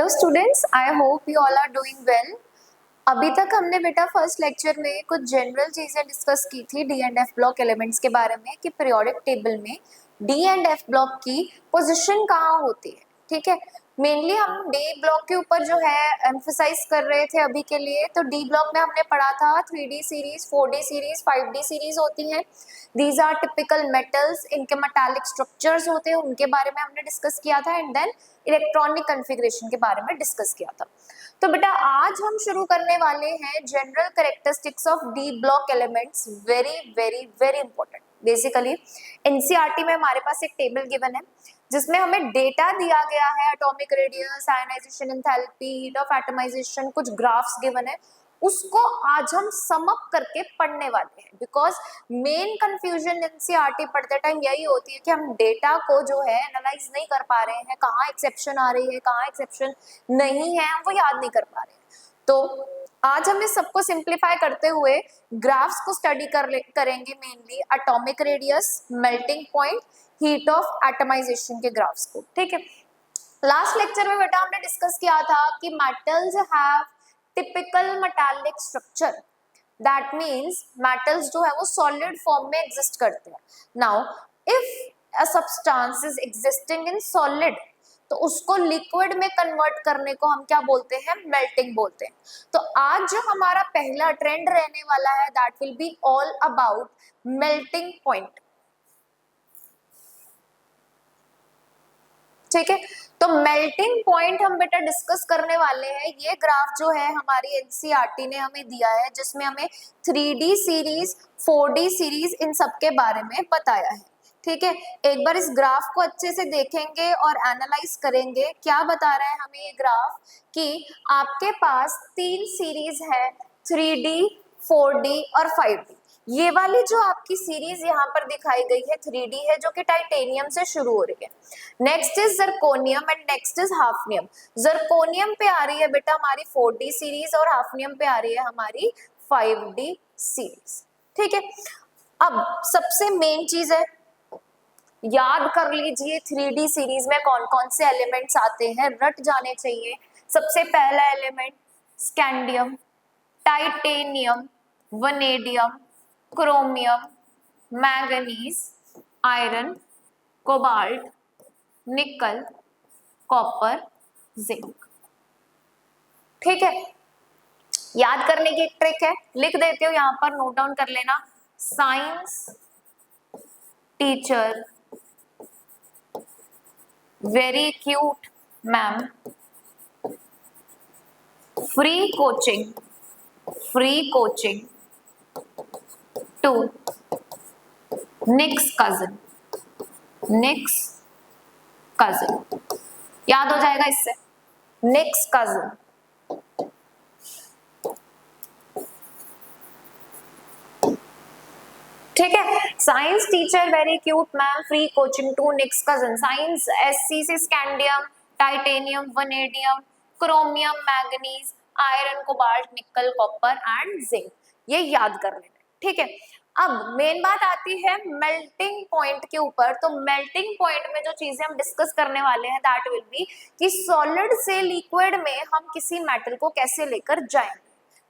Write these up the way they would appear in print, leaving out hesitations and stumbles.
Hello students, I hope you all are doing well. अभी तक हमने बेटा फर्स्ट लेक्चर में कुछ जनरल चीजें डिस्कस की थी D and F block elements के बारे में कि पीरियोडिक टेबल में डी एंड एफ ब्लॉक की पोजीशन कहाँ होती है। ठीक है, मेनली हम डी ब्लॉक के ऊपर जो है एम्फसाइज कर रहे थे अभी के लिए। तो डी ब्लॉक में हमने पढ़ा था 3D series, 4D series, 5D series होती हैं। दीज आर टिपिकल मेटल्स, इनके मेटालिक स्ट्रक्चर्स होते हैं, उनके बारे में हमने डिस्कस किया था। एंड देन इलेक्ट्रॉनिक कॉन्फ़िगरेशन के बारे में डिस्कस किया था। तो बेटा आज हम शुरू करने वाले हैं general characteristics of D block elements. Very very very important. Basically NCERT में हमारे पास एक टेबल गिवन है जिसमें हमें डेटा दिया गया है, atomic radius, ionization enthalpy, heat of atomization, कुछ ग्राफ्स गिवन है। उसको आज हम सम अप करके पढ़ने वाले हैं, बिकॉज मेन कंफ्यूजन एनसीईआरटी पढ़ते टाइम यही होती है कि हम डेटा को जो है एनालाइज नहीं कर पा रहे हैं, कहाँ एक्सेप्शन आ रही है, कहाँ एक्सेप्शन नहीं है, हम वो याद नहीं कर पा रहे हैं। तो आज हम इस सबको सिंप्लीफाई करते हुए ग्राफ्स को स्टडी करेंगे, mainly atomic radius, melting point, heat of atomization के ग्राफ्स को। ठीक है, लास्ट लेक्चर में बेटा हमने डिस्कस किया था कि metals have typical metallic structure. That means metals जो है वो सॉलिड फॉर्म में एग्जिस्ट करते हैं। Now if a substance is existing in solid, तो उसको लिक्विड में कन्वर्ट करने को हम क्या बोलते हैं? मेल्टिंग बोलते हैं। तो आज जो हमारा पहला ट्रेंड रहने वाला है that will be all about melting point. ठीक है, तो मेल्टिंग पॉइंट हम बेटा डिस्कस करने वाले हैं। ये ग्राफ जो है हमारी एनसीईआरटी ने हमें दिया है, जिसमें हमें 3D सीरीज, 4D सीरीज, इन सब के बारे में बताया है। ठीक है, एक बार इस ग्राफ को अच्छे से देखेंगे और एनालाइज करेंगे। क्या बता रहा है हमें ये ग्राफ कि आपके पास 3 सीरीज है, 3D, 4D और 5D। ये वाली जो आपकी सीरीज यहाँ पर दिखाई गई है 3D है, जो कि टाइटेनियम से शुरू हो रही है। Next is zirconium and next is hafnium. Zirconium पे आ रही है बेटा हमारी 4D सीरीज और हाफनियम पे आ रही है हमारी 5D सीरीज। ठीक है, अब सबसे मेन चीज है, याद कर लीजिए 3D सीरीज में कौन कौन से एलिमेंट्स आते हैं, रट जाने चाहिए। सबसे पहला element scandium, titanium, vanadium, chromium, manganese, iron, cobalt, nickel, copper, zinc. ठीक है, याद करने की एक ट्रिक है, लिख देती हूँ यहाँ पर, नोट डाउन कर लेना। Science teacher very cute ma'am, free coaching to nick's cousin. याद हो जाएगा इससे, निक्स कजिन। ठीक है, science teacher very cute ma'am, free coaching to nick's cousin. Science SC से scandium, titanium, vanadium, chromium, manganese, iron, cobalt, nickel, copper and zinc. ये याद कर लेना। ठीक है, अब मेन बात आती है मेल्टिंग पॉइंट के ऊपर। तो मेल्टिंग पॉइंट में जो चीजें हम डिस्कस करने वाले हैं दैट विल बी कि सॉलिड से लिक्विड में हम किसी मेटल को कैसे लेकर जाएंगे।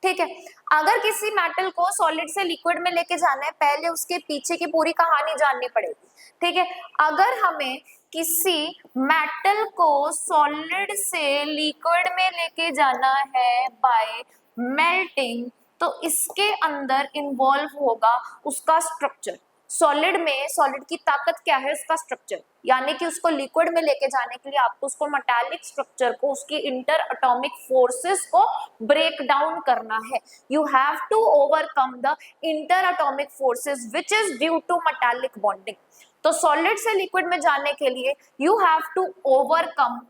ठीक है, अगर किसी मेटल को सॉलिड से लिक्विड में लेके जाना है, पहले उसके पीछे की पूरी कहानी जाननी पड़ेगी। ठीक है, अगर हमें किसी मेटल को सॉलिड से लिक्विड में लेके जाना है बाय मेल्टिंग, तो इसके अंदर इन्वॉल्व होगा उसका स्ट्रक्चर। सॉलिड में सॉलिड की ताकत क्या है? उसका स्ट्रक्चर। यानी कि उसको लिक्विड में लेके जाने के लिए आपको उसको मेटालिक स्ट्रक्चर को, उसकी इंटर एटॉमिक फोर्सेस को ब्रेक डाउन करना है। You have to overcome the inter atomic forces which is due to metallic bonding. तो सॉलिड से लिक्विड में जाने के लिए you have to overcome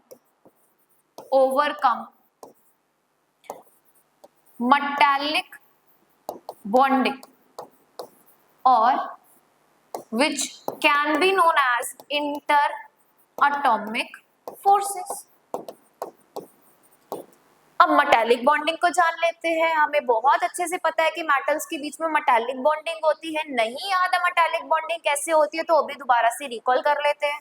metallic bonding और which can be known as inter-atomic forces। अब मेटालिक बॉन्डिंग को जान लेते हैं। हमें बहुत अच्छे से पता है कि मेटल्स के बीच में मेटालिक बॉन्डिंग होती है। नहीं याद है मेटालिक बॉन्डिंग कैसे होती है तो अभी दोबारा से रिकॉल कर लेते हैं।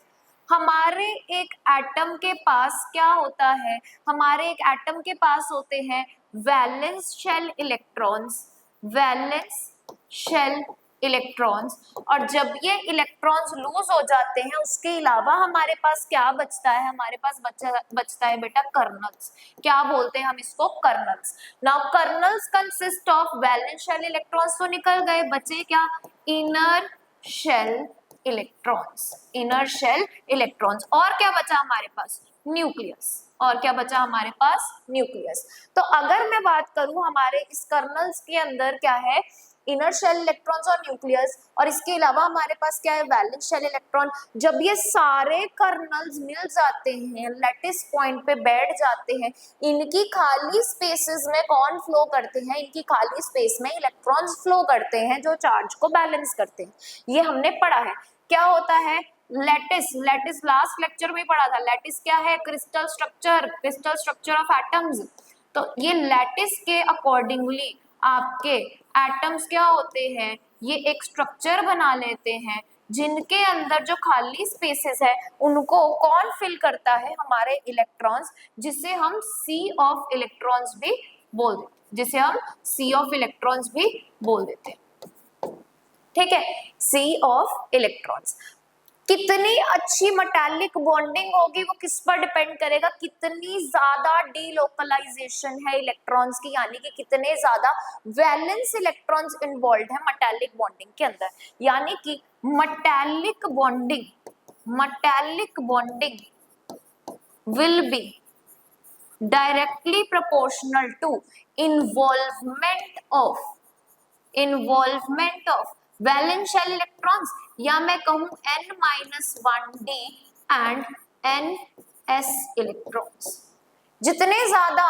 हमारे एक एटम के पास क्या होता है, हमारे एक एटम के पास होते हैं valence shell electrons, valence shell electrons, और जब ये इलेक्ट्रॉन्स लूज हो जाते हैं उसके अलावा हमारे पास क्या बचता है, हमारे पास बचता है बेटा कर्नल्स। क्या बोलते हैं हम इसको, kernels. Now kernels consist of valence shell electrons तो निकल गए, बचे क्या, inner shell electrons, inner shell electrons. और क्या बचा हमारे पास, न्यूक्लियस, और क्या बचा हमारे पास, न्यूक्लियस। तो अगर मैं बात करूं हमारे इस कर्नल्स के अंदर क्या है, इनर शेल इलेक्ट्रॉन्स और न्यूक्लियस, और इसके अलावा हमारे पास क्या है, वैलेंस शेल इलेक्ट्रॉन। जब ये सारे कर्नल्स मिल जाते हैं, लैटिस पॉइंट पे बैठ जाते हैं, इनकी खाली स्पेसेस में कौन फ्लो करते हैं, इनकी खाली स्पेस में इलेक्ट्रॉन्स फ्लो करते हैं जो चार्ज को बैलेंस करते हैं। ये हमने पढ़ा है। क्या होता है लैटिस, लैटिस लास्ट लेक्चर में पढ़ा था। लैटिस क्या है, crystal structure, crystal structure of atoms. तो ये लैटिस के अकॉर्डिंगली आपके एटम्स क्या होते हैं, ये एक स्ट्रक्चर बना लेते हैं जिनके अंदर जो खाली स्पेसेस है उनको कौन फिल करता है, हमारे इलेक्ट्रॉन्स, जिसे हम सी ऑफ इलेक्ट्रॉन्स भी बोल देते, जिसे हम सी ऑफ इलेक्ट्रॉन्स भी बोल देते हैं। ठीक है, सी ऑफ इलेक्ट्रॉन्स। कितनी अच्छी मेटालिक बॉन्डिंग होगी वो किस पर डिपेंड करेगा, कितनी ज्यादा डीलोकलाइजेशन है इलेक्ट्रॉन्स की, यानी कि कितने ज्यादा वैलेंस इलेक्ट्रॉन्स इन्वॉल्व है मेटालिक बॉन्डिंग के अंदर। यानी कि metallic bonding will be directly proportional to involvement of valence shell electrons, या मैं कहूं n-1d एंड ns इलेक्ट्रॉन्स। जितने ज्यादा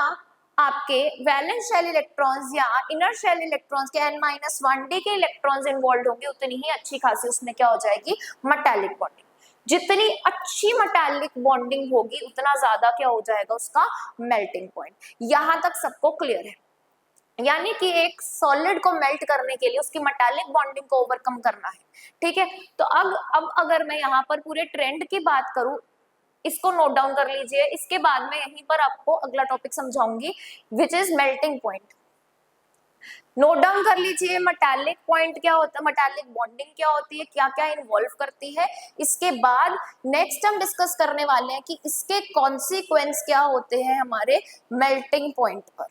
आपके वैलेंस शेल इलेक्ट्रॉन्स या इनर शेल इलेक्ट्रॉन्स के n-1d के इलेक्ट्रॉन्स इन्वॉल्व होंगे, उतनी ही अच्छी खासी उसमें क्या हो जाएगी, मेटालिक बॉन्डिंग। जितनी अच्छी मेटालिक बॉन्डिंग होगी उतना ज्यादा क्या हो जाएगा उसका मेल्टिंग पॉइंट। यहां तक सबको क्लियर है। यानी कि एक सॉलिड को मेल्ट करने के लिए उसकी मेटालिक बॉन्डिंग को ओवरकम करना है। ठीक है, तो अब अगर मैं यहाँ पर पूरे ट्रेंड की बात करूं, इसको नोट डाउन कर लीजिए, इसके बाद में यहीं पर आपको अगला टॉपिक समझाऊंगी which is melting point. Note down कर लीजिए मेटालिक पॉइंट क्या होता है, मेटालिक बॉन्डिंग क्या होती है, क्या क्या इन्वॉल्व करती है। इसके बाद नेक्स्ट हम डिस्कस करने वाले हैं कि इसके कॉन्सिक्वेंस क्या होते हैं हमारे मेल्टिंग पॉइंट पर।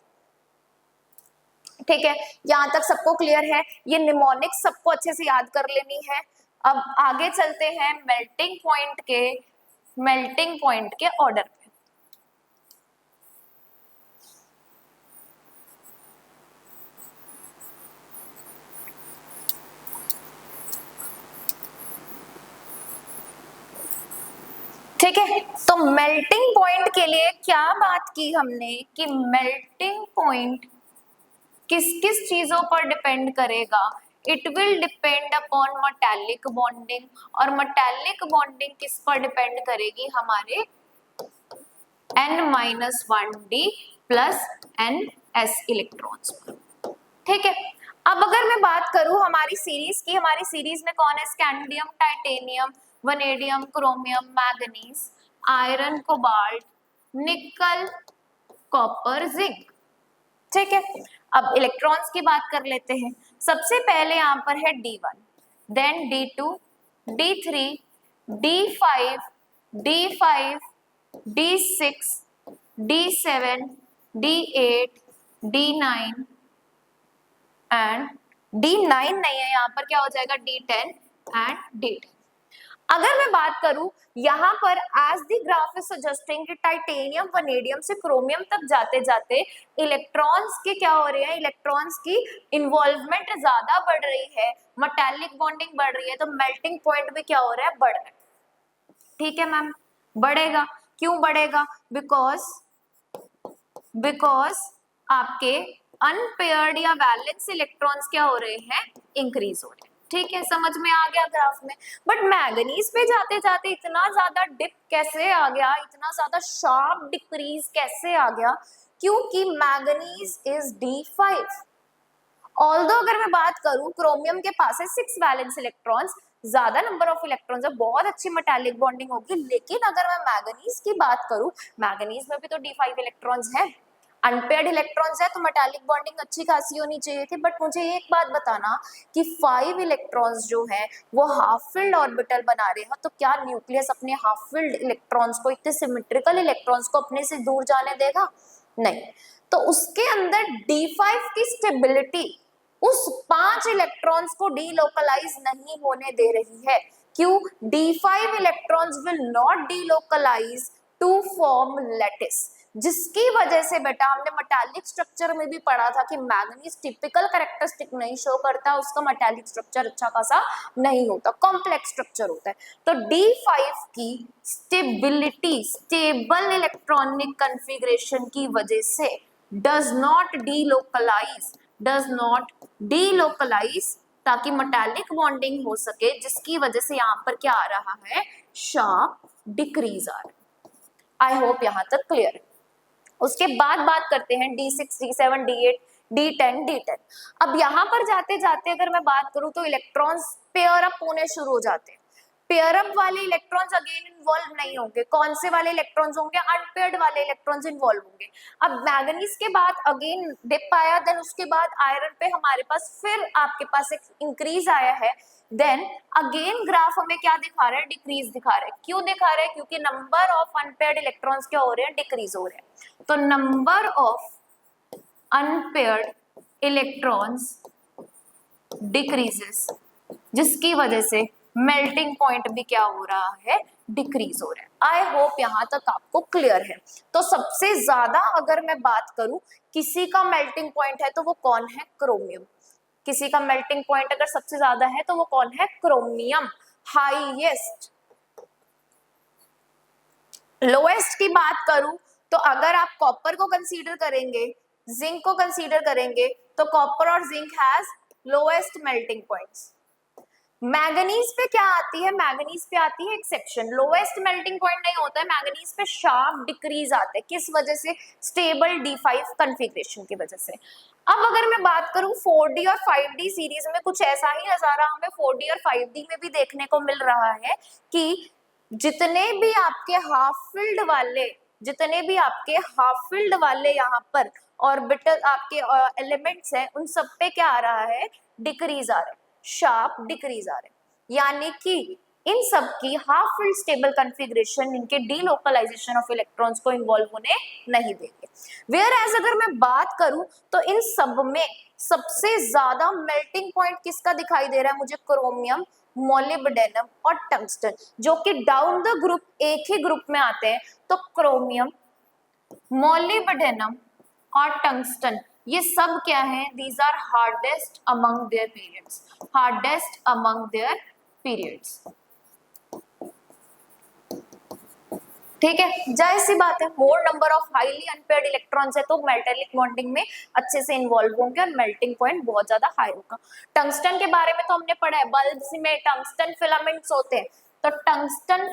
ठीक है, यहां तक सबको क्लियर है। ये निमोनिक्स सबको अच्छे से याद कर लेनी है। अब आगे चलते हैं मेल्टिंग पॉइंट के ऑर्डर पे। ठीक है, तो मेल्टिंग पॉइंट के लिए क्या बात की हमने कि मेल्टिंग पॉइंट किस किस चीजों पर डिपेंड करेगा, it will depend upon metallic bonding, और मेटालिक बॉन्डिंग किस पर डिपेंड करेगी, हमारे n-1d प्लस ns इलेक्ट्रॉन्स पर। ठीक है, अब अगर मैं बात करूं हमारी सीरीज की, हमारी सीरीज में कौन है, scandium, titanium, vanadium, chromium, manganese, iron, cobalt, nickel, copper, zinc. ठीक है, अब इलेक्ट्रॉन्स की बात कर लेते हैं। सबसे पहले यहाँ पर है D1, then D2, D3, D5, D5, D6, D7, D8, D9 and D9 नहीं है, यहाँ पर क्या हो जाएगा D10 एंड D10। अगर मैं बात करूं यहाँ पर as the graph is suggesting कि टाइटेनियम, वनेडियम से क्रोमियम तक जाते जाते इलेक्ट्रॉन्स के क्या हो रहे हैं, इलेक्ट्रॉन्स की इन्वॉल्वमेंट ज्यादा बढ़ रही है, मेटालिक बॉन्डिंग बढ़ रही है, तो मेल्टिंग पॉइंट भी क्या हो रहा है, बढ़ रहा है। ठीक है मैम, बढ़ेगा। क्यों बढ़ेगा, बिकॉज आपके अनपेयर्ड या वैलेंस इलेक्ट्रॉन्स क्या हो रहे हैं, इंक्रीज हो रहे हैं। ठीक है, समझ में आ गया ग्राफ में। बट मैग्नीज पे जाते जाते इतना ज्यादा डिप कैसे आ गया, इतना ज्यादा शार्प डिक्रीज कैसे आ गया, क्योंकि मैग्नीज इज D5। ऑल्दो अगर मैं बात करूं क्रोमियम के पास है 6 वैलेंस इलेक्ट्रॉन्स, ज्यादा नंबर ऑफ इलेक्ट्रॉन्स है, बहुत अच्छी मेटालिक बॉन्डिंग होगी। लेकिन अगर मैं मैंगनीज की बात करूं, मैंगनीज में भी तो D5 इलेक्ट्रॉन्स हैं, अनपेयर्ड इलेक्ट्रॉन्स है, तो मेटालिक बॉन्डिंग अच्छी खासी होनी चाहिए थी। बट मुझे एक बात बताना कि 5 इलेक्ट्रॉन्स जो है वो हाफ फिल्ड ऑर्बिटल बना रहे हैं, तो क्या न्यूक्लियस अपने हाफ फिल्ड इलेक्ट्रॉन्स को, इतने सिमेट्रिकल इलेक्ट्रॉन्स को अपने से दूर जाने देगा? नहीं। तो उसके अंदर D5 की स्टेबिलिटी उस 5 इलेक्ट्रॉन्स को डीलोकलाइज नहीं होने दे रही है। क्यों? D5 electrons will not delocalize to form lattice, जिसकी वजह से बेटा हमने मेटालिक स्ट्रक्चर में भी पढ़ा था कि मैंगनीज टिपिकल कैरेक्टरिस्टिक नहीं शो करता, उसका मेटालिक स्ट्रक्चर अच्छा खासा नहीं होता, कॉम्प्लेक्स स्ट्रक्चर होता है। तो D5 की स्टेबिलिटी, स्टेबल इलेक्ट्रॉनिक कॉन्फ़िगरेशन की वजह से डज नॉट डीलोकलाइज ताकि मेटालिक बॉन्डिंग हो सके, जिसकी वजह से यहाँ पर क्या आ रहा है, शार्प डिक्रीज आ रहा है। आई होप यहाँ तक क्लियर है। उसके बाद बात करते हैं D6, D7, D8, D10, D10। अब यहाँ पर जाते जाते अगर मैं बात करूं तो इलेक्ट्रॉन्स पेयर अप होने शुरू हो जाते हैं। पेयर अप वाले इलेक्ट्रॉन्स अगेन इन्वॉल्व नहीं होंगे। कौन से वाले इलेक्ट्रॉन्स होंगे? अनपेयर्ड वाले इलेक्ट्रॉन्स इन्वॉल्व होंगे। अब मैंगनीज के बाद अगेन डिप आया, देन उसके बाद आयरन पे हमारे पास फिर आपके पास एक इंक्रीज आया है। देन अगेन ग्राफ हमें क्या दिखा रहा है? डिक्रीज दिखा रहा है। क्यों दिखा रहा है? क्योंकि नंबर ऑफ अनपेयर्ड इलेक्ट्रॉन्स क्या हो रहे हैं? डिक्रीज हो रहे हैं। तो number of unpaired electrons decreases, जिसकी वजह से मेल्टिंग पॉइंट भी क्या हो रहा है? डिक्रीज हो रहा है। आई होप यहाँ तक आपको क्लियर है। तो सबसे ज्यादा अगर मैं बात करूं किसी का मेल्टिंग पॉइंट है तो वो कौन है? क्रोमियम। किसी का मेल्टिंग पॉइंट अगर सबसे ज्यादा है तो वो कौन है? क्रोमियम। हाईएस्ट। लोएस्ट की बात करूं तो अगर आप कॉपर को कंसीडर करेंगे, जिंक को कंसीडर करेंगे, तो कॉपर और zinc has lowest melting points. Manganese पे क्या आती है? मैंगनीज पे आती है एक्सेप्शन, लोएस्ट मेल्टिंग पॉइंट नहीं होता है मैंगनीज पे, शार्प डिक्रीज आते हैं। किस वजह से? स्टेबल D5 कॉन्फ़िगरेशन की वजह से। अब अगर मैं बात करूं 4D और 5D सीरीज में, कुछ ऐसा ही नजारा हमें 4D और 5D में भी देखने को मिल रहा है कि जितने भी आपके हाफ फील्ड वाले यहाँ पर ऑर्बिटल आपके एलिमेंट्स हैं, उन सब पे क्या आ रहा है? डिक्रीज आ रहा है, शार्प डिक्रीज आ रहे हैं। यानी कि इन सब की हाफ फील्ड स्टेबल कॉन्फ़िगरेशन इनके डीलोकलाइजेशन ऑफ इलेक्ट्रॉन्स को इन्वॉल्व होने नहीं देंगे। वेयर एज अगर मैं बात करूं तो इन सब में सबसे ज्यादा मेल्टिंग पॉइंट किसका दिखाई दे रहा है मुझे? क्रोमियम, मोलिब्डेनम और टंगस्टन, जो कि डाउन द ग्रुप एक ही ग्रुप में आते हैं। तो क्रोमियम, मोलिब्डेनम और टंगस्टन ये सब क्या है? These are hardest among their periods, hardest among their periods. ठीक है, जाहिर सी बात है, more number of highly unpaired electrons है तो मेटालिक बॉन्डिंग में अच्छे से इन्वॉल्व होंगे और मेल्टिंग पॉइंट बहुत ज्यादा हाई होगा। टंगस्टन के बारे में तो हमने पढ़ा है, बल्ब्स में टंगस्टन फिलामेंट्स होते हैं। तो टंगस्टन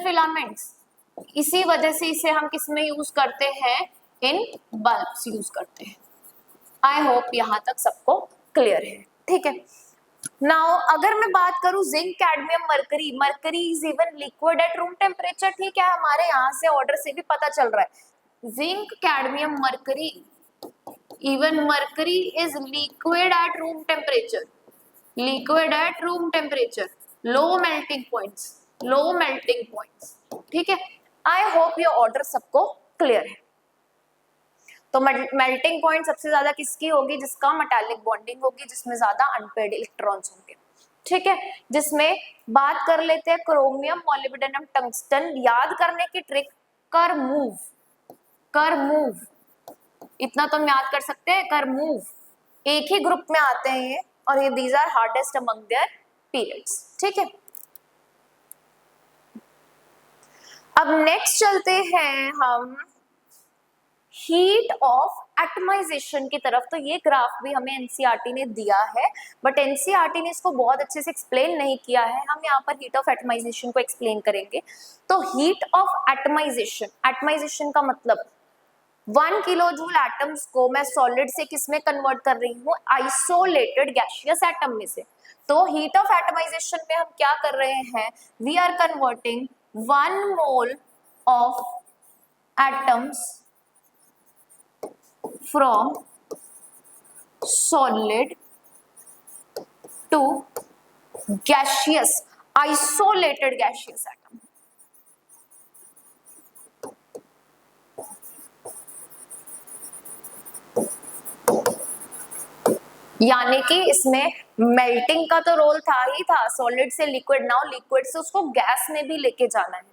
फिलामेंट्स इसी वजह से इसे हम किसमें यूज करते हैं? इन बल्ब्स यूज करते हैं। आई होप यहाँ तक सबको क्लियर है। ठीक है, नाउ अगर मैं बात करूं zinc, cadmium, mercury, mercury is even liquid at room temperature. ठीक है, हमारे यहाँ से ऑर्डर से भी पता चल रहा है zinc, cadmium, mercury, even mercury is liquid at room temperature, liquid at room temperature, low melting points. ठीक है, आई होप ये ऑर्डर सबको क्लियर है। तो मेल्टिंग पॉइंट सबसे ज्यादा किसकी होगी? जिसका मेटालिक बॉन्डिंग होगी, जिसमें ज्यादा अनपेयर्ड इलेक्ट्रॉन्स होंगे। ठीक है, जिसमें बात कर लेते हैं क्रोमियम, मोलिब्डेनम, टंगस्टन। याद करने की ट्रिक, कर मूव, इतना तो हम याद कर सकते हैं, कर मूव। एक ही ग्रुप में आते हैं ये, और ये these are hardest among their periods. ठीक है, अब नेक्स्ट चलते हैं हम हीट ऑफ एटमाइजेशन की तरफ। तो ये ग्राफ भी हमें एनसीईआरटी ने दिया है, बट एनसीईआरटी ने इसको बहुत अच्छे से एक्सप्लेन नहीं किया है। हम यहाँ पर हीट ऑफ एटमाइजेशन को एक्सप्लेन करेंगे। तो हीट ऑफ एटमाइजेशन, एटमाइजेशन का मतलब 1 किलो जूल एटम्स को मैं सॉलिड से किसमें कन्वर्ट कर रही हूँ, आइसोलेटेड गैसियस एटम में से। तो हीट ऑफ एटमाइजेशन में हम क्या कर रहे हैं, we are converting 1 mole of atoms from solid to gaseous, isolated gaseous atom. यानी कि इसमें मेल्टिंग का तो रोल था ही था, सॉलिड से लिक्विड, नाउ लिक्विड से उसको गैस में भी लेके जाना है।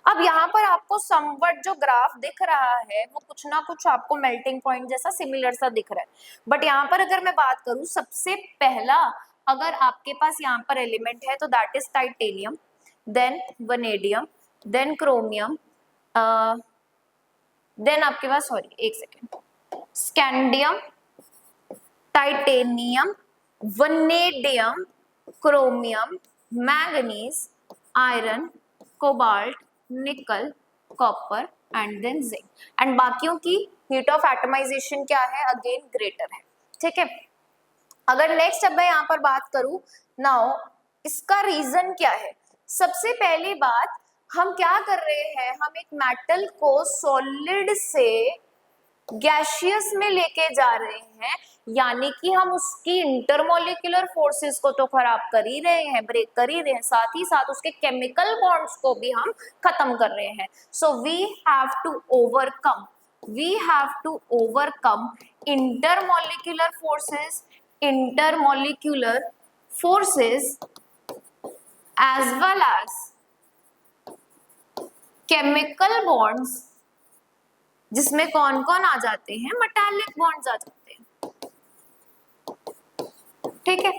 अब यहाँ पर आपको समवट जो ग्राफ दिख रहा है वो कुछ ना कुछ आपको मेल्टिंग पॉइंट जैसा सिमिलर सा दिख रहा है, बट यहाँ पर अगर मैं बात करूँ, सबसे पहला अगर आपके पास यहाँ पर एलिमेंट है तो that is titanium, then vanadium, then chromium, then आपके पास, सॉरी एक second, scandium, titanium, vanadium, chromium, manganese, iron, cobalt, nickel, copper and then zinc. And बाकियों की हीट ऑफ एटमाइजेशन क्या है, अगेन ग्रेटर है, ठीक है। अगर नेक्स्ट अब मैं यहाँ पर बात करूं, नाउ इसका रीजन क्या है, सबसे पहली बात हम क्या कर रहे हैं, हम एक मेटल को सॉलिड से गैसियस में लेके जा रहे हैं, यानी कि हम उसकी इंटरमोलिकुलर फोर्सेस को तो खराब कर ही रहे हैं, ब्रेक कर ही रहे हैं, साथ ही साथ उसके केमिकल बॉन्ड्स को भी हम खत्म कर रहे हैं। So we have to overcome intermolecular forces as well as chemical bonds, जिसमें कौन कौन आ जाते हैं, मेटालिक बॉन्ड्स आ जाते हैं, ठीक है।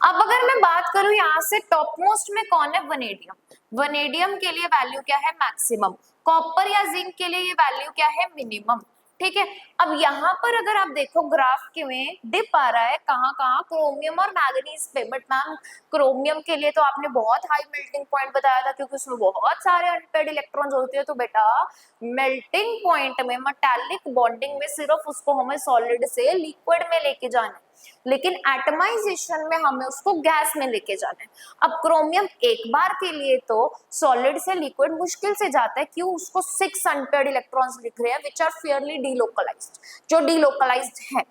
अब अगर मैं बात करूं यहाँ से टॉप मोस्ट में कौन है, वनेडियम। वनेडियम के लिए वैल्यू क्या है, मैक्सिमम। कॉपर या जिंक के लिए ये वैल्यू क्या है, मिनिमम, ठीक है। अब यहाँ पर अगर आप देखो ग्राफ के में डिप आ रहा है कहाँ कहाँ, क्रोमियम और मैंगनीज पे, बट मैम क्रोमियम के लिए तो आपने बहुत हाई मेल्टिंग पॉइंट बताया था क्योंकि उसमें बहुत सारे अनपेयर्ड इलेक्ट्रॉन्स होते हैं, तो बेटा मेल्टिंग पॉइंट में मेटालिक बॉन्डिंग में सिर्फ उसको हमें सॉलिड से लिक्विड में लेके जाना है, लेकिन एटमाइजेशन में हमें उसको गैस में लेके जाना है। अब क्रोमियम एक बार के लिए तो सॉलिड से लिक्विड मुश्किल से जाता है, क्यों, उसको 6 अनपेयर्ड इलेक्ट्रॉन्स दिख रहे हैं विच आर फेयरली डीलोकलाइज्ड, जो डीलोकलाइज्ड है।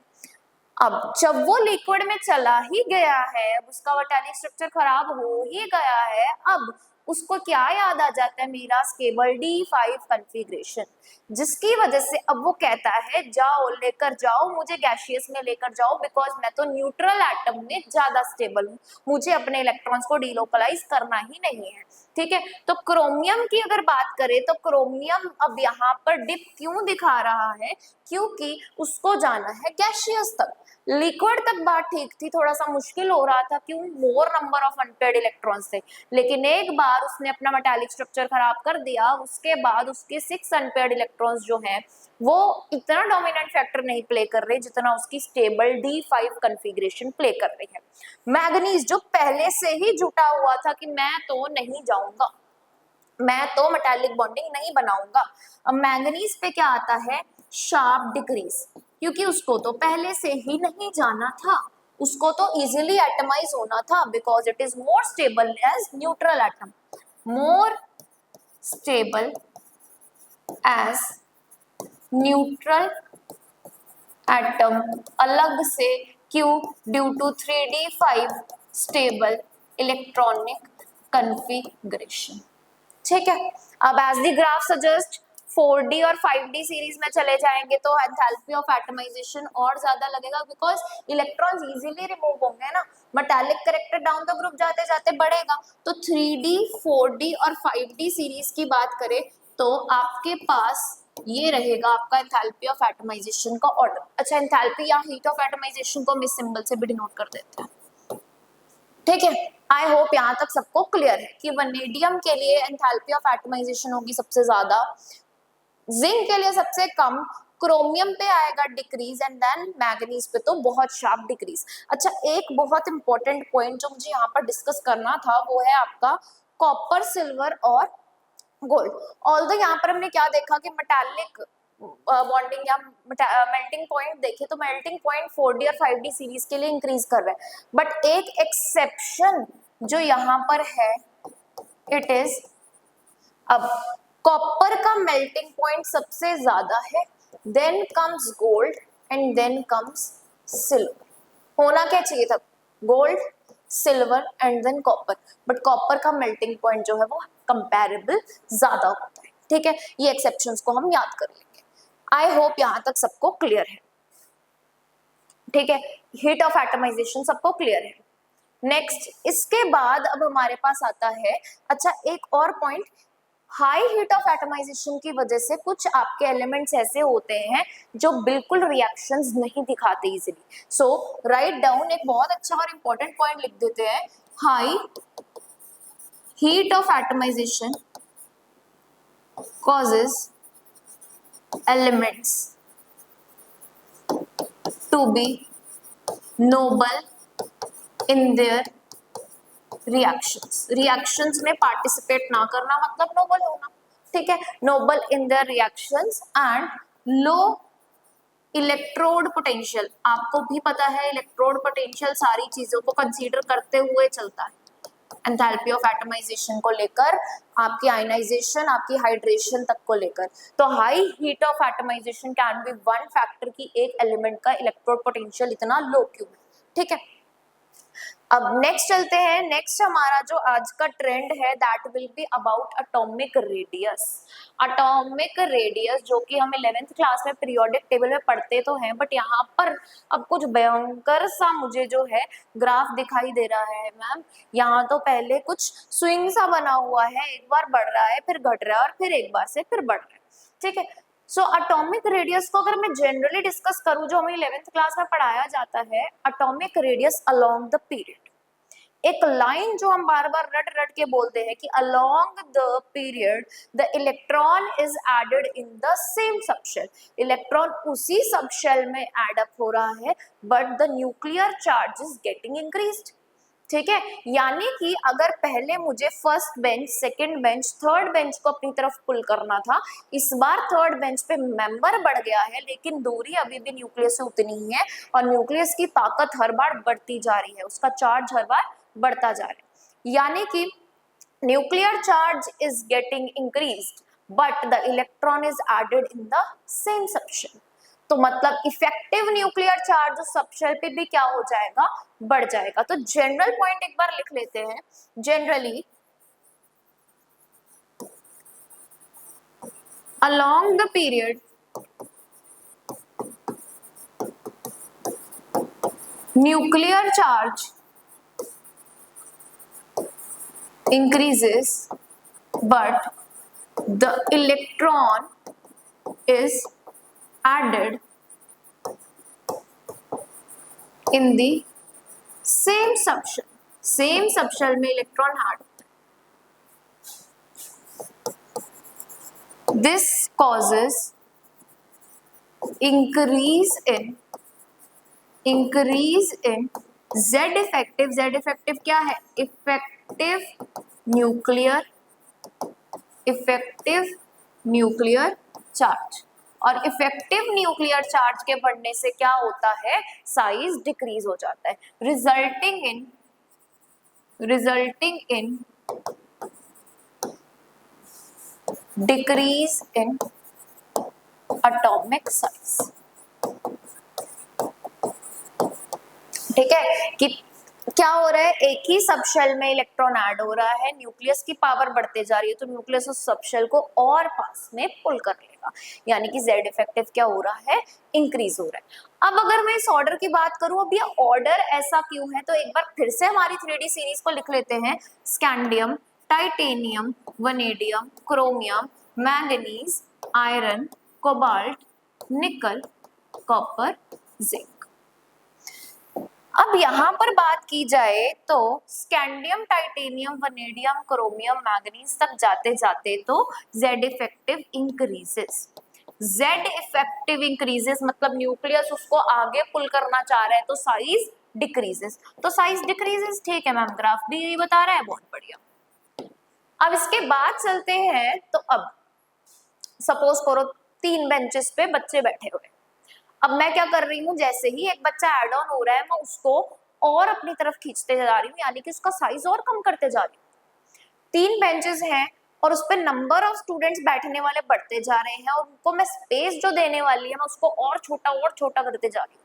अब जब वो लिक्विड में चला ही गया है, अब उसका मेटालिक स्ट्रक्चर खराब हो ही गया है, अब उसको क्या याद आ जाता है, मेरा स्टेबल D5 कॉन्फ़िगरेशन, जिसकी वजह से अब वो कहता है जाओ लेकर जाओ मुझे गैसियस में लेकर जाओ, बिकॉज मैं तो न्यूट्रल एटम में ज्यादा स्टेबल हूँ, मुझे अपने इलेक्ट्रॉन्स को डीलोकलाइज करना ही नहीं है, ठीक है। तो क्रोमियम की अगर बात करें तो क्रोमियम अब यहाँ पर डिप क्यों दिखा रहा है, क्योंकि उसको जाना है गैसियस तक, लिक्विड तक बात ठीक थी, थोड़ा सा मुश्किल हो रहा था, क्यों, मोर नंबर ऑफ अनपेयर्ड इलेक्ट्रॉन्स थे, लेकिन एक बार उसने अपना मेटालिक स्ट्रक्चर खराब कर दिया, उसके बाद उसके 6 अनपेयर्ड इलेक्ट्रॉन्स जो हैं वो इतना डोमिनेंट फैक्टर नहीं प्ले कर रहे जितना उसकी स्टेबल D5 कॉन्फ़िगरेशन प्ले कर रही है। मैंगनीज जो पहले से ही जुटा हुआ था कि मैं तो नहीं जाऊंगा, मैं तो मेटालिक बॉन्डिंग नहीं बनाऊंगा, अब मैंगनीज पे क्या आता है, शार्प डिक्रीज, क्योंकि उसको तो पहले से ही नहीं जाना था, उसको तो इजीली एटमाइज होना था, because it is more stable as neutral atom, more stable as neutral atom, अलग से, क्यों, due to 3D5 stable electronic configuration, ठीक है। अब as the graph suggest 4D और 5D सीरीज में चले जाएंगे तो एंथैल्पी ऑफ एटमाइजेशन और ज्यादा लगेगा, बिकॉज इलेक्ट्रॉन्स इजीली रिमूव होंगे ना, metallic character down the group जाते जाते बढ़ेगा। तो 3D 4D और 5D सीरीज की बात करें तो आपके पास ये रहेगा आपका एंथैल्पी ऑफ एटमाइजेशन का ऑर्डर। अच्छा, एंथैल्पी या हीट ऑफ एटमाइजेशन को हम इस सिंबल से भी डिनोट कर देते हैं, ठीक है। आई होप यहाँ तक सबको क्लियर है कि वनेडियम के लिए एंथैल्पी ऑफ एटमाइजेशन होगी सबसे ज्यादा, जिंक के लिए सबसे कम, क्रोमियम पे आएगा डिक्रीज एंड देन मैंगनीज पे तो बहुत शार्प डिक्रीज। अच्छा, एक बहुत इंपॉर्टेंट पॉइंट जो मुझे यहाँ पर डिस्कस करना था वो है आपका कॉपर, सिल्वर और गोल्ड। ऑल्दो यहाँ पर हमने क्या देखा कि मेटालिक बॉन्डिंग या मेल्टिंग पॉइंट देखे तो मेल्टिंग पॉइंट 4D और 5D सीरीज के लिए इंक्रीज कर रहा है, बट एक एक्सेप्शन जो यहाँ पर है इट इज, अब कॉपर का मेल्टिंग पॉइंट सबसे ज्यादा है, then comes gold and then comes silver. होना क्या चाहिए था, gold silver and then copper, but copper का मेल्टिंग पॉइंट जो है वो कंपैरेबल ज्यादा होता है। ठीक है, ये एक्सेप्शंस को हम याद कर लेंगे। आई होप यहां तक सबको क्लियर है। ठीक है, हीट ऑफ एटमाइजेशन सबको क्लियर है। नेक्स्ट, इसके बाद अब हमारे पास आता है, अच्छा एक और point, high heat of atomization की वजह से कुछ आपके एलिमेंट्स ऐसे होते हैं जो बिल्कुल रिएक्शंस नहीं दिखाते इजीली। सो राइट डाउन, एक बहुत अच्छा और इंपॉर्टेंट पॉइंट लिख देते हैं, high heat of atomization causes elements to be noble in their reactions में पार्टिसिपेट ना करना मतलब नोबल होना। ठीक है, noble in their reactions and low electrode potential. आपको भी पता है इलेक्ट्रोड पोटेंशियल सारी चीजों को कंसीडर करते हुए चलता है, एंथैल्पी ऑफ एटमाइजेशन को लेकर, आपकी आयनाइजेशन, आपकी हाइड्रेशन तक को लेकर। तो high heat of atomization can be one factor कि एक एलिमेंट का इलेक्ट्रोड पोटेंशियल इतना लो क्यों है। ठीक है, अब नेक्स्ट चलते हैं। नेक्स्ट हमारा जो आज का ट्रेंड है that will be about atomic radius. Atomic radius जो कि हम 11th क्लास में पीरियोडिक टेबल में पढ़ते तो हैं, बट यहाँ पर अब कुछ भयंकर सा मुझे जो है ग्राफ दिखाई दे रहा है मैम। यहाँ तो पहले कुछ स्विंग सा बना हुआ है, एक बार बढ़ रहा है फिर घट रहा है और फिर एक बार से फिर बढ़ रहा है। ठीक है, सो एटॉमिक रेडियस को अगर मैं जनरली डिस्कस करूं जो हमें 11th क्लास में पढ़ाया जाता है, atomic radius along the period, एक लाइन जो हम बार बार रट रट के बोलते हैं कि along the period the electron is added in the same subshell. Electron उसी सबशेल में एड अप हो रहा है but the nuclear charge is getting increased. ठीक है, यानी कि अगर पहले मुझे first bench, second bench, third bench को अपनी तरफ पुल करना था, इस बार थर्ड बेंच पे मेंबर बढ़ गया है लेकिन दूरी अभी भी न्यूक्लियस से उतनी ही है और न्यूक्लियस की ताकत हर बार बढ़ती जा रही है, उसका चार्ज हर बार बढ़ता जा रहा है, यानी कि nuclear charge is getting increased but the electron is added in the same subshell. तो मतलब इफेक्टिव न्यूक्लियर चार्ज सबशेल पे भी क्या हो जाएगा, बढ़ जाएगा। तो जनरल पॉइंट एक बार लिख लेते हैं, generally along the period nuclear charge increases but the electron is added in the same subshell। Same subshell में इलेक्ट्रॉन ऐड होता है। This causes increase in Z effective. Z effective क्या है, इफेक्टिव न्यूक्लियर चार्ज। और effective nuclear charge के बढ़ने से क्या होता है, साइज डिक्रीज हो जाता है, resulting in decrease in atomic size. ठीक है, कि क्या हो रहा है, एक ही सबशेल में इलेक्ट्रॉन ऐड हो रहा है, न्यूक्लियस की पावर बढ़ते जा रही है तो न्यूक्लियस उस सबशेल को और पास में पुल कर लेगा, यानी कि Z इफेक्टिव क्या हो रहा है, इंक्रीज हो रहा है। अब अगर मैं इस ऑर्डर की बात करूं, अब ये ऑर्डर ऐसा क्यों है, तो एक बार फिर से हमारी 3D सीरीज को लिख लेते हैं, scandium, titanium, vanadium, chromium, manganese, iron, cobalt, nickel, copper, zinc. अब यहाँ पर बात की जाए तो scandium, titanium, vanadium, chromium, manganese तक जाते जाते तो Z effective increases. Z effective increases मतलब न्यूक्लियस उसको आगे पुल करना चाह रहा है तो साइज डिक्रीजेस। तो साइज डिक्रीजेस, ठीक है मैम, ग्राफ भी यही बता रहा है, बहुत बढ़िया। अब इसके बाद चलते हैं, तो अब सपोज करो 3 बेंचेस पे बच्चे बैठे हुए। अब मैं क्या कर रही हूँ, जैसे ही एक बच्चा ऐड ऑन हो रहा है मैं उसको और अपनी तरफ खींचते जा रही हूँ, यानी कि उसका साइज और कम करते जा रही हूँ। 3 बेंचेस हैं और उस पर नंबर ऑफ स्टूडेंट्स बैठने वाले बढ़ते जा रहे हैं और उनको मैं स्पेस जो देने वाली है मैं उसको और छोटा करते जा रही हूँ।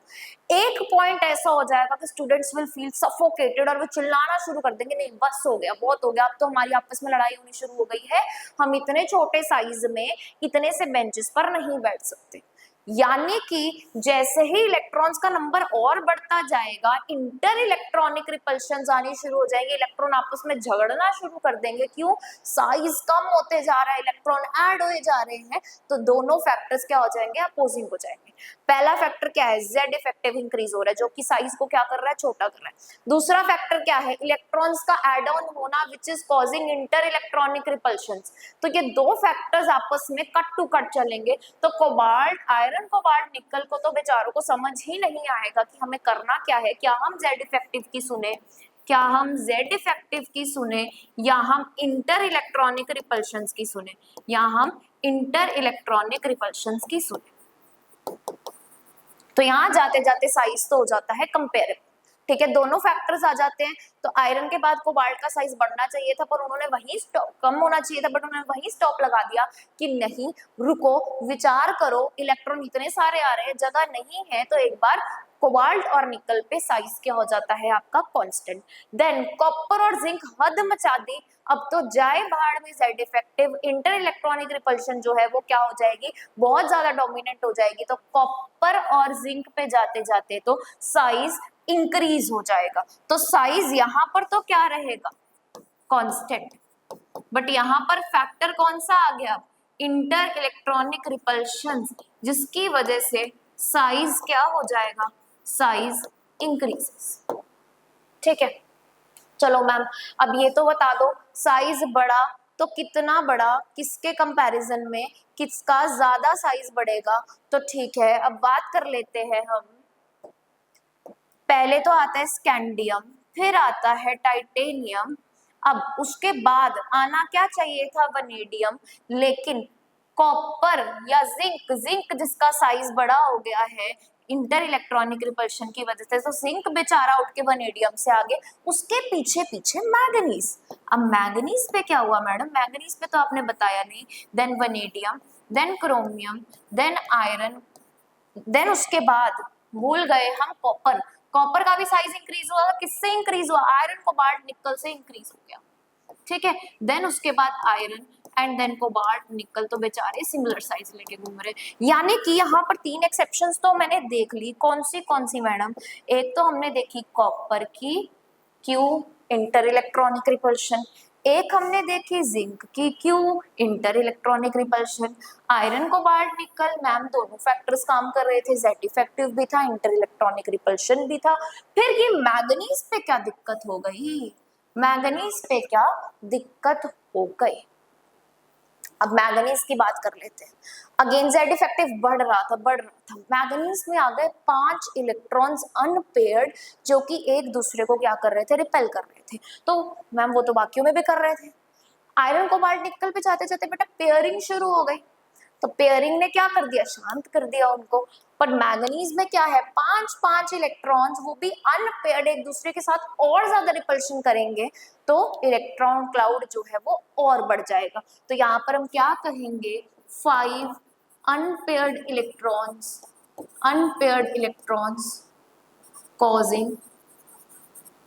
एक पॉइंट ऐसा हो जाएगा कि स्टूडेंट्स विल फील सफोकेटेड और वो चिल्लाना शुरू कर देंगे, नहीं बस हो गया, बहुत हो गया, अब तो हमारी आपस में लड़ाई होनी शुरू हो गई है, हम इतने छोटे साइज में इतने से बेंचेस पर नहीं बैठ सकते। यानी कि जैसे ही इलेक्ट्रॉन्स का नंबर और बढ़ता जाएगा, इंटर इलेक्ट्रॉनिक रिपल्शंस आनी शुरू हो जाएंगे, इलेक्ट्रॉन आपस में झगड़ना शुरू कर देंगे। क्यों? साइज कम होते जा रहा है, इलेक्ट्रॉन ऐड होए जा रहे हैं, तो दोनों फैक्टर्स क्या हो जाएंगे, अपोजिंग हो जाएंगे। पहला फैक्टर क्या है, जेड इफेक्टिव इंक्रीज हो रहा है जो कि साइज को क्या कर रहा है, छोटा कर रहा है। दूसरा फैक्टर क्या है, इलेक्ट्रॉन्स का एड ऑन होना which is causing inter electronic repulsions. तो ये दो फैक्टर्स आपस में कट टू कट चलेंगे, तो कोबाल्ट आयरन कोबाल्ट निकल को तो बेचारों को समझ ही नहीं आएगा कि हमें करना क्या है। क्या हम जेड इफेक्टिव की सुने, क्या हम जेड इफेक्टिव की सुने, या हम इंटर इलेक्ट्रॉनिक रिपल्शंस की सुने, या हम इंटर इलेक्ट्रॉनिक रिपल्शंस की सुने। तो यहाँ जाते जाते साइज तो हो जाता है कंपेरेबल। ठीक है, दोनों फैक्टर्स आ जाते हैं। तो आयरन के बाद कोबाल्ट का साइज बढ़ना चाहिए था पर उन्होंने वही स्टॉप, कम होना चाहिए था बट उन्होंने वही स्टॉप लगा दिया कि नहीं रुको, विचार करो, इलेक्ट्रॉन इतने सारे आ रहे हैं, जगह नहीं है, तो एक बार कोबाल्ट और निकल पे साइज क्या हो जाता है आपका कांस्टेंट। देन कॉपर और जिंक हद मचा दी, अब तो जाए भाड़ में Z effective, inter electronic repulsion जो है वो क्या हो जाएगी, बहुत ज्यादा डोमिनेंट हो जाएगी। तो कॉपर और जिंक पे जाते जाते तो साइज इंक्रीज हो जाएगा। तो साइज यहाँ पर तो क्या रहेगा, कांस्टेंट, बट यहाँ पर फैक्टर कौन सा आ गया, इंटर इलेक्ट्रॉनिक रिपल्शन, जिसकी वजह से साइज क्या हो जाएगा, साइज इंक्रीजेस। ठीक है, चलो मैम अब ये तो बता दो साइज बढ़ा तो कितना बढ़ा, किसके कंपैरिजन में किसका ज्यादा साइज बढ़ेगा। तो ठीक है, अब बात कर लेते हैं हम, पहले तो आता है स्कैंडियम, फिर आता है टाइटेनियम, अब उसके बाद आना क्या चाहिए था, वनेडियम, लेकिन कॉपर या जिंक, जिंक जिसका साइज बड़ा हो गया है इंटर इलेक्ट्रॉनिक रिपल्शन की वजह से, तो जिंक बेचारा उठ के वनेडियम से आगे, उसके पीछे पीछे मैंगनीज। अब मैंगनीज पे क्या हुआ मैडम, मैंगनीज पे तो आपने बताया नहीं, then vanadium, then chromium, then iron, then उसके बाद भूल गए हम कॉपर, कॉपर का भी साइज इंक्रीज हुआ, किससे इंक्रीज हुआ, आयरन कोबाल्ट निकल से इंक्रीज हो गया। ठीक है, देन उसके बाद iron and then cobalt nickel तो बेचारे सिमिलर साइज लेके घूम रहे। यानी कि यहाँ पर 3 एक्सेप्शंस तो मैंने देख ली, कौन सी मैडम, एक तो हमने देखी कॉपर की, क्यू इंटर इलेक्ट्रॉनिक रिपल्शन, एक हमने देखी जिंक की, Q inter electronic repulsion, iron cobalt निकल मैम दोनों फैक्टर्स काम कर रहे थे, जेड इफेक्टिव भी था, इंटर इलेक्ट्रॉनिक रिपल्शन भी था। फिर ये मैंगनीज पे क्या दिक्कत हो गई, मैंगनीज पे क्या दिक्कत हो गई, अब मैंगनीज की बात कर लेते हैं। अगेन जेड इफेक्टिव बढ़ रहा था, मैंगनीज में आ गए 5 इलेक्ट्रॉन्स अनपेयर्ड जो कि एक दूसरे को क्या कर रहे थे, रिपेल कर रहे थे। तो मैम वो तो बाकियों में भी कर रहे थे। आयरन कोबाल्ट निकल पे जाते जाते बेटा पेयरिंग शुरू हो गई, तो पेयरिंग ने क्या कर दिया, शांत कर दिया उनको। पर मैंगनीज में क्या है, 5 इलेक्ट्रॉन्स, वो भी अनपेयर्ड एक दूसरे के साथ और ज्यादा रिपल्शन करेंगे, तो इलेक्ट्रॉन क्लाउड जो है वो और बढ़ जाएगा। तो यहाँ पर हम क्या कहेंगे, 5 unpaired electrons causing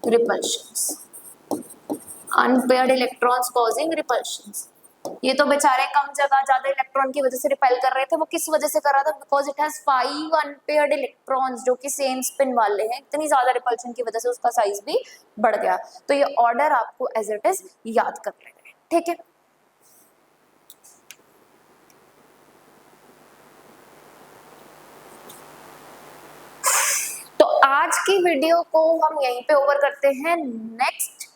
repulsions, unpaired electrons causing repulsions. ये तो बेचारे कम जगह ज्यादा इलेक्ट्रॉन की वजह से रिपेल कर रहे थे, वो किस वजह से कर रहा था, because it has 5 unpaired electrons जो कि सेम स्पिन वाले हैं, इतनी ज्यादा रिपल्शन की वजह से उसका साइज भी बढ़ गया। तो ये ऑर्डर आपको एज इट इज याद कर लेना है। ठीक है, तो आज की वीडियो को हम यहीं पे ओवर करते हैं। नेक्स्ट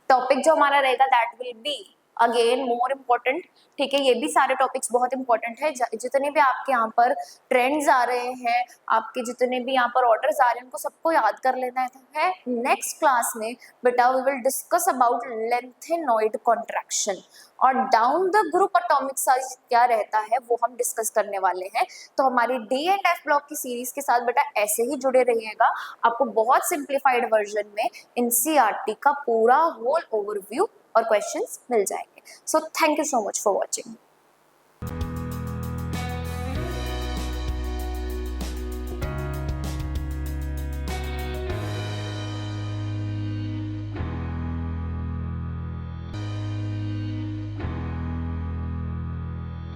टॉपिक जो हमारा रहेगा that will be again more important, ठीक है, ये भी सारे टॉपिक्स बहुत इंपॉर्टेंट है। जितने भी आपके यहाँ पर ट्रेंड्स आ रहे हैं, आपके जितने भी यहाँ पर ऑर्डर्स आ रहे हैं, उनको सबको याद कर लेना है। नेक्स्ट क्लास में बेटा we will discuss about lanthanoid contraction और down the group atomic size क्या रहता है वो हम डिस्कस करने वाले हैं। तो हमारी डी एंड एफ ब्लॉक की सीरीज के साथ बेटा ऐसे ही जुड़े रहिएगा, आपको बहुत सिंप्लीफाइड वर्जन में एनसीईआरटी का पूरा होल ओवरव्यू और क्वेश्चंस मिल जाएंगे। So thank you so much for watching.